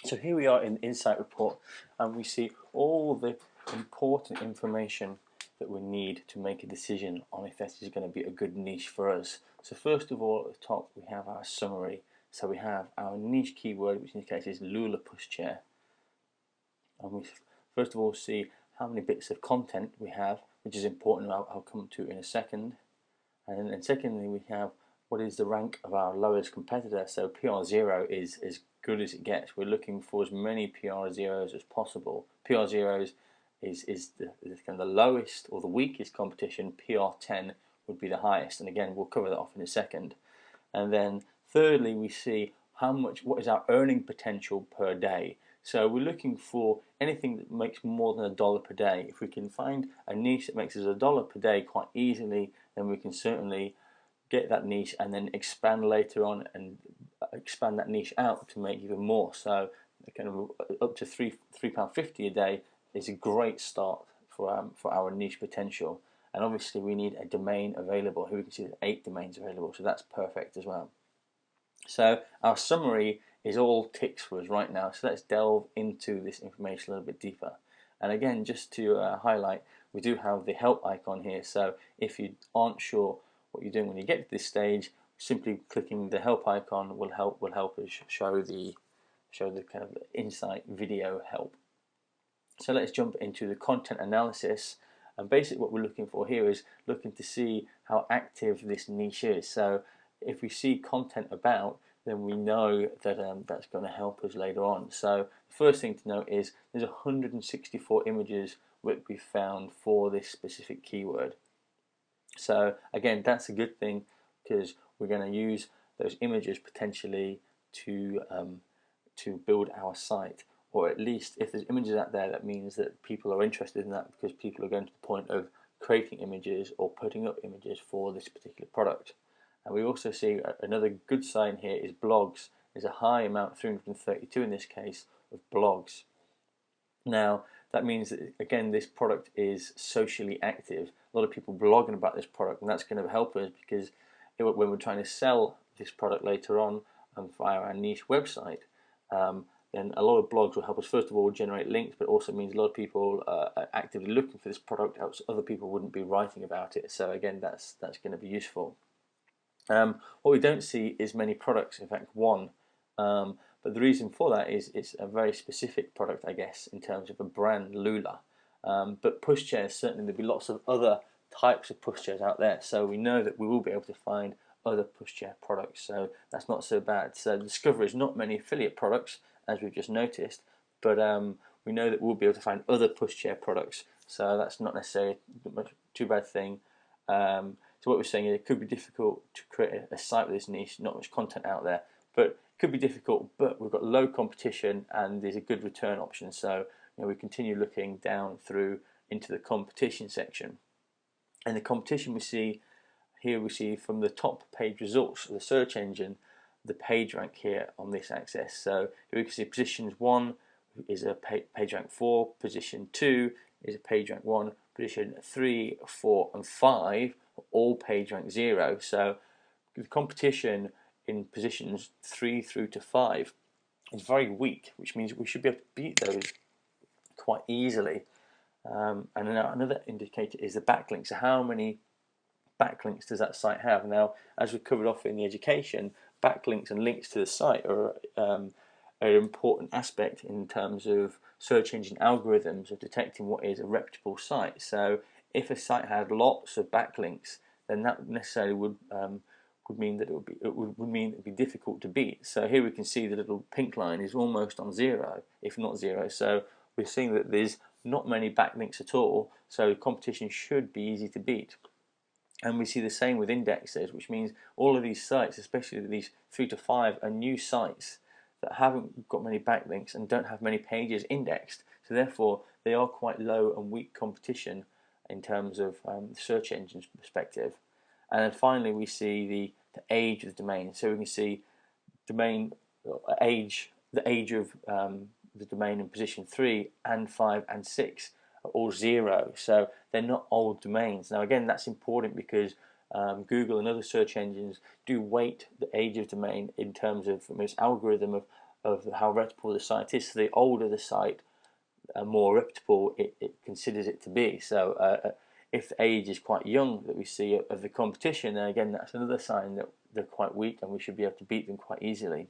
So here we are in the Insight report, and we see all the important information that we need to make a decision on if this is going to be a good niche for us. So first of all, at the top we have our summary. So we have our niche keyword, which in this case is Lula pushchair, and we first of all see how many bits of content we have, which is important. I'll come to in a second. And then secondly, we have what is the rank of our lowest competitor. So PR0 is as good as it gets. We're looking for as many PR0s as possible. PR0s is the kind of the lowest or the weakest competition. PR10 would be the highest. And again, we'll cover that off in a second. And then thirdly, we see what is our earning potential per day. So we're looking for anything that makes more than $1 per day. If we can find a niche that makes us $1 per day quite easily, then we can certainly get that niche and then expand later on and expand that niche out to make even more. So kind of up to £3.50 a day is a great start for our niche potential. And obviously we need a domain available. Here we can see there's 8 domains available, so that's perfect as well. So our summary is all ticks for us right now. So let's delve into this information a little bit deeper. And again, just to highlight, we do have the help icon here. So if you aren't sure what you're doing when you get to this stage, simply clicking the help icon will help us show the kind of Insight video help. So let's jump into the content analysis. And basically what we're looking for here is looking to see how active this niche is. So if we see content about, then we know that that's going to help us later on. So the first thing to note is there's 164 images that we found for this specific keyword. So again, that's a good thing because we're going to use those images potentially to build our site. Or at least if there's images out there, that means that people are interested in that because people are going to the point of creating images or putting up images for this particular product. And we also see another good sign here is blogs. There's a high amount, 332 in this case, of blogs. Now that means that again this product is socially active. A lot of people blogging about this product, and that's going to help us because when we're trying to sell this product later on via our niche website, then a lot of blogs will help us first of all generate links, but also means a lot of people are actively looking for this product, else other people wouldn't be writing about it. So again, that's going to be useful. What we don't see is many products, in fact one, but the reason for that is it's a very specific product, I guess, in terms of a brand, Lula. But pushchairs, certainly there'll be lots of other types of pushchairs out there, so we know that we will be able to find other pushchair products, so that's not so bad. So the discovery is not many affiliate products, as we've just noticed, but we know that we'll be able to find other pushchair products, so that's not necessarily too bad thing. So what we're saying is it could be difficult to create a site with this niche, not much content out there, but it could be difficult, but we've got low competition and there's a good return option. So we continue looking down through into the competition section. And the competition we see from the top page results of the search engine, the page rank here on this axis. So here we can see positions 1 is a page rank 4, position 2 is a page rank 1, position 3, 4 and 5 all page rank 0. So the competition in positions 3 through to 5 is very weak, which means we should be able to beat those quite easily. And another indicator is the backlinks. So how many backlinks does that site have? Now, as we covered off in the education, backlinks and links to the site are an important aspect in terms of search engine algorithms of detecting what is a reputable site. So if a site had lots of backlinks, then that necessarily would mean that it would be difficult to beat. So here we can see the little pink line is almost on 0, if not 0. So we're seeing that there's not many backlinks at all. So competition should be easy to beat. And we see the same with indexes, which means all of these sites, especially these 3 to 5, are new sites that haven't got many backlinks and don't have many pages indexed. So therefore, they are quite low and weak competition in terms of the search engine's perspective. And then finally, we see the age of the domain. So we can see domain age, the age of the domain in position 3 and 5 and 6 are all 0. So they're not old domains. Now again, that's important because Google and other search engines do weight the age of domain in terms of its algorithm of of how reputable the site is. So the older the site, more reputable it considers it to be. So if age is quite young that we see of the competition, then again that's another sign that they're quite weak and we should be able to beat them quite easily.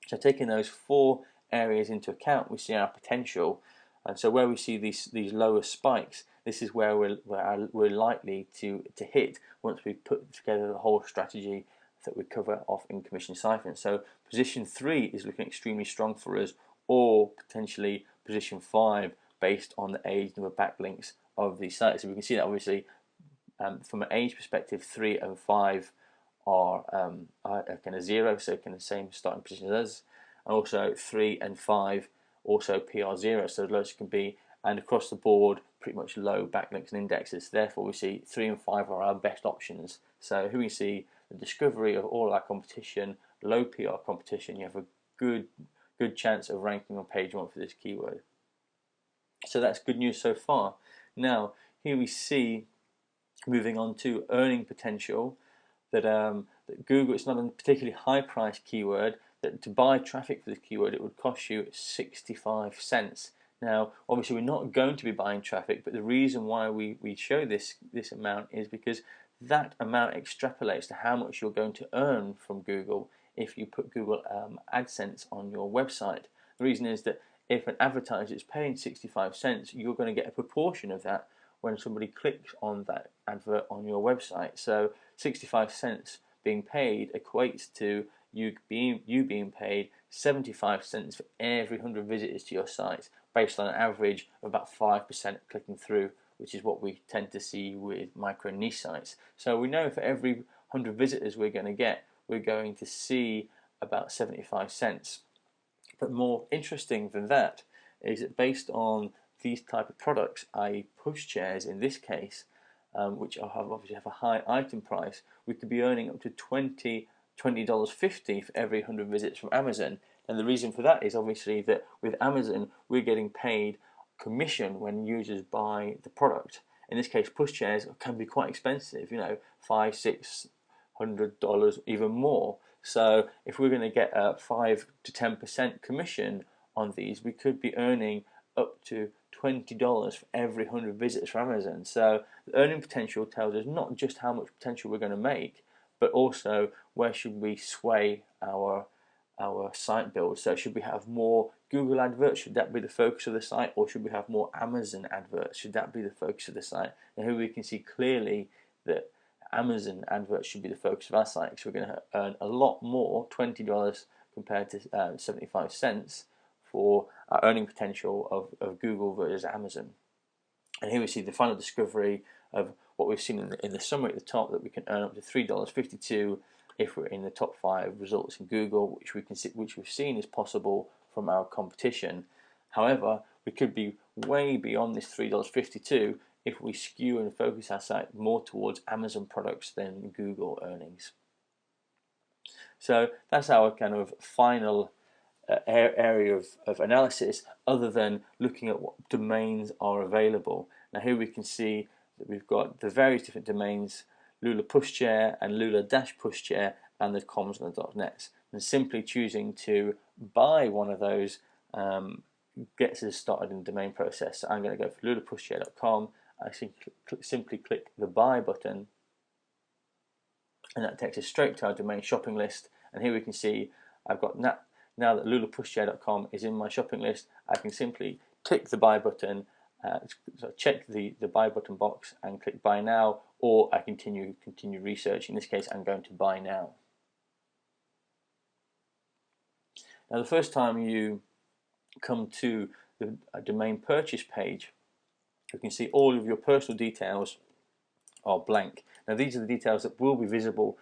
So taking those 4 areas into account, we see our potential, and so where we see these lower spikes, this is where we're likely to hit once we put together the whole strategy that we cover off in Commission Siphon. So position 3 is looking extremely strong for us, or potentially position 5 based on the age number backlinks of these sites. So we can see that obviously from an age perspective, 3 and 5 are kind of 0, so kind of same starting position as us, and also 3 and 5 also PR0, so those can be, and across the board pretty much low backlinks and indexes. Therefore we see 3 and 5 are our best options. So here we see the discovery of all our competition, low PR competition, you have a good chance of ranking on page 1 for this keyword. So that's good news so far. Now here we see, moving on to earning potential, that Google, it's not a particularly high price keyword, that to buy traffic for this keyword it would cost you 65 cents. Now obviously we're not going to be buying traffic, but the reason why we show this amount is because that amount extrapolates to how much you're going to earn from Google if you put Google AdSense on your website. The reason is that if an advertiser is paying 65 cents, you're going to get a proportion of that when somebody clicks on that advert on your website. So 65 cents being paid equates to you being paid 75 cents for every 100 visitors to your site, based on an average of about 5% clicking through, which is what we tend to see with micro niche sites. So we know for every 100 visitors we're going to get, we're going to see about 75 cents. But more interesting than that is that based on these type of products, i.e. push chairs in this case, which obviously have a high item price, we could be earning up to $20.50 for every 100 visits from Amazon. And the reason for that is obviously that with Amazon we're getting paid commission when users buy the product. In this case, push chairs can be quite expensive, you know, $500-600, even more. So if we're going to get a 5 to 10% commission on these, we could be earning up to $20 for every 100 visitors from Amazon. So the earning potential tells us not just how much potential we're going to make, but also where should we sway our site build. So should we have more Google adverts? Should that be the focus of the site, or should we have more Amazon adverts? Should that be the focus of the site? And here we can see clearly that Amazon adverts should be the focus of our site, because we're going to earn a lot more, $20 compared to 75 cents for our earning potential of Google versus Amazon. And here we see the final discovery of what we've seen in the summary at the top, that we can earn up to $3.52 if we're in the top 5 results in Google, which we've seen is possible from our competition. However, we could be way beyond this $3.52 if we skew and focus our site more towards Amazon products than Google earnings. So that's our kind of final area of analysis, other than looking at what domains are available. Now here we can see that we've got the various different domains, Lula Pushchair and Lula-Pushchair, and the coms and the .nets. And simply choosing to buy one of those gets us started in the domain process. So I'm going to go for lulapushchair.com. I simply click the buy button, and that takes us straight to our domain shopping list. And here we can see I've got now that lulapushchair.com is in my shopping list, I can simply click the buy button, so check the buy button box and click buy now, or I continue research. In this case, I'm going to buy now. Now, the first time you come to the domain purchase page, you can see all of your personal details are blank. Now, these are the details that will be visible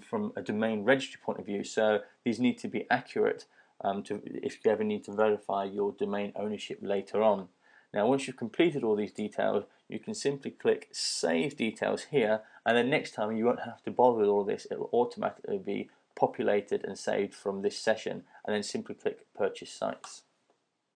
from a domain registry point of view, so these need to be accurate if you ever need to verify your domain ownership later on. Now, once you've completed all these details, you can simply click Save Details here, and then next time you won't have to bother with all this. It will automatically be populated and saved from this session, and then simply click Purchase Sites.